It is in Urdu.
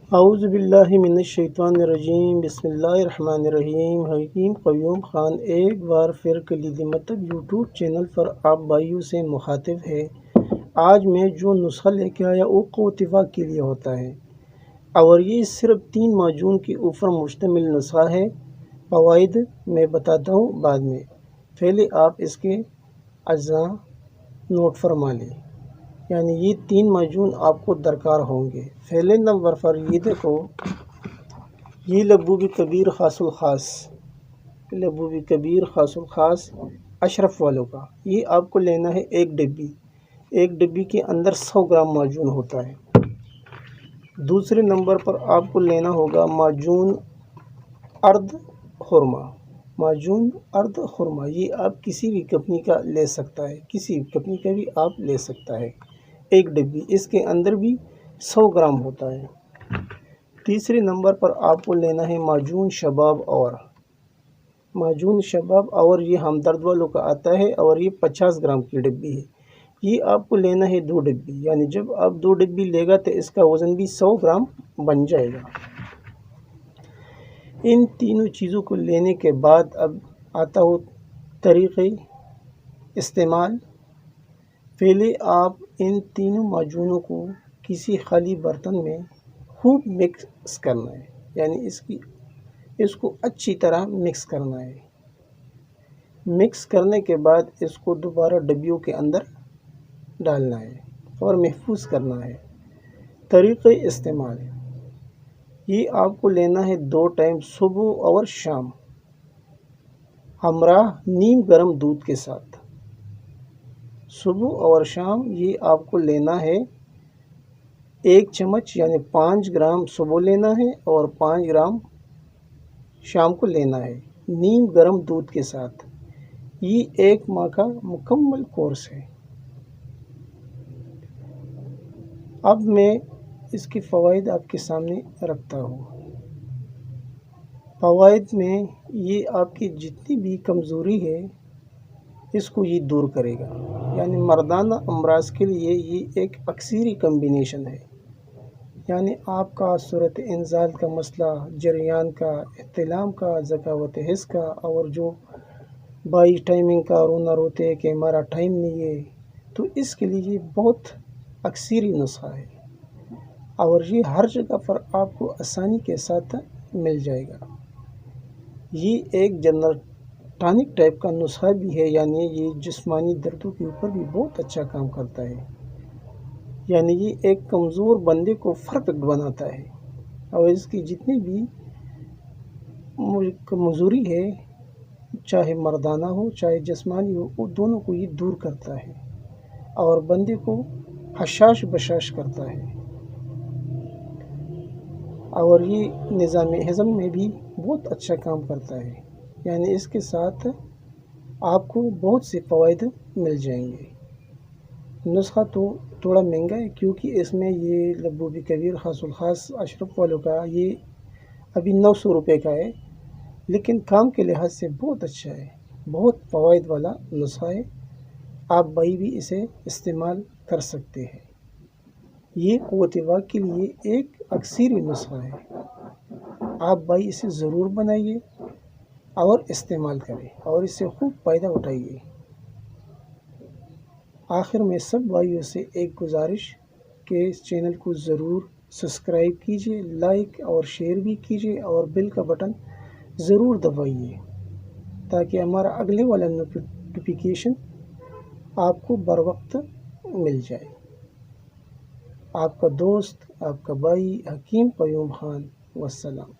اعوذ باللہ من الشیطان الرجیم، بسم اللہ الرحمن الرحیم۔ حکیم قیوم خان ایک بار پھر کلید مطلب یوٹیوب چینل پر آپ بھائیوں سے مخاطب ہے۔ آج میں جو نسخہ لے کے آیا وہ قوت وفاق کے لیے ہوتا ہے، اور یہ صرف 3 معجون کے اوپر مشتمل نسخہ ہے۔ فوائد میں بتاتا ہوں بعد میں، پہلے آپ اس کے اجزاء نوٹ فرما لیں۔ یعنی یہ 3 معجون آپ کو درکار ہوں گے۔ پہلے نمبر پر یہ دیکھو، یہ لبوب کبیر خاص الخاص، لبوب کبیر خاص الخاص اشرف والوں کا، یہ آپ کو لینا ہے ایک ڈبی کے اندر 100 گرام معجون ہوتا ہے۔ دوسرے نمبر پر آپ کو لینا ہوگا معجون ارد خرما، معجون ارد خرما، یہ آپ کسی بھی کمپنی کا لے سکتا ہے، کسی بھی کمپنی کا بھی آپ لے سکتا ہے۔ ایک ڈبی، اس کے اندر بھی 100 گرام ہوتا ہے۔ تیسرے نمبر پر آپ کو لینا ہے معجون شباب اور، معجون شباب اور یہ ہمدرد والوں کا آتا ہے، اور یہ 50 گرام کی ڈبی ہے۔ یہ آپ کو لینا ہے 2 ڈبی، یعنی جب آپ 2 ڈبی لے گا تو اس کا وزن بھی 100 گرام بن جائے گا۔ ان تینوں چیزوں کو لینے کے بعد اب آتا ہو طریقے استعمال۔ پہلے آپ ان تینوں معجونوں کو کسی خالی برتن میں خوب مکس کرنا ہے، یعنی اس کو اچھی طرح مکس کرنا ہے۔ مکس کرنے کے بعد اس کو دوبارہ ڈبیوں کے اندر ڈالنا ہے اور محفوظ کرنا ہے۔ طریقے استعمال، یہ آپ کو لینا ہے 2 ٹائم صبح اور شام، ہمراہ نیم گرم دودھ کے ساتھ۔ صبح اور شام یہ آپ کو لینا ہے 1 چمچ، یعنی 5 گرام صبح لینا ہے اور 5 گرام شام کو لینا ہے، نیم گرم دودھ کے ساتھ۔ یہ 1 ماہ کا مکمل کورس ہے۔ اب میں اس کے فوائد آپ کے سامنے رکھتا ہوں۔ فوائد میں یہ آپ کی جتنی بھی کمزوری ہے اس کو یہ دور کرے گا، یعنی مردانہ امراض کے لیے یہ ایک اکثری کمبینیشن ہے۔ یعنی آپ کا صورت انزال کا مسئلہ، جریان کا، احتلام کا، ذکاوت حس کا، اور جو بائی ٹائمنگ کا رونا روتے کہ ہمارا ٹائم نہیں ہے، تو اس کے لیے یہ بہت اکثری نسخہ ہے، اور یہ ہر جگہ پر آپ کو آسانی کے ساتھ مل جائے گا۔ یہ ایک جنرل ٹانک ٹائپ کا نسخہ بھی ہے، یعنی یہ جسمانی دردوں کے اوپر بھی بہت اچھا کام کرتا ہے۔ یعنی یہ ایک کمزور بندے کو پرفیکٹ بناتا ہے، اور اس کی جتنی بھی کمزوری ہے، چاہے مردانہ ہو چاہے جسمانی ہو، وہ دونوں کو یہ دور کرتا ہے اور بندے کو حشاش بشاش کرتا ہے، اور یہ نظام ہضم میں بھی بہت اچھا کام کرتا ہے۔ یعنی اس کے ساتھ آپ کو بہت سے فوائد مل جائیں گے۔ نسخہ تو تھوڑا مہنگا ہے، کیونکہ اس میں یہ لبوب کبیر خاص الخاص اشرف والوں کا یہ ابھی 900 روپے کا ہے، لیکن کام کے لحاظ سے بہت اچھا ہے، بہت فوائد والا نسخہ ہے۔ آپ بھائی بھی اسے استعمال کر سکتے ہیں۔ یہ قوت وفاق کے لیے ایک اکثری نسخہ ہے۔ آپ بھائی اسے ضرور بنائیے اور استعمال کریں، اور اس سے خوب فائدہ اٹھائیے۔ آخر میں سب بھائیوں سے ایک گزارش کہ اس چینل کو ضرور سبسکرائب کیجیے، لائک اور شیئر بھی کیجیے، اور بیل کا بٹن ضرور دبائیے تاکہ ہمارا اگلے والا نوٹیفیکیشن آپ کو بر وقت مل جائے۔ آپ کا دوست، آپ کا بھائی حکیم قیوم خان، والسلام۔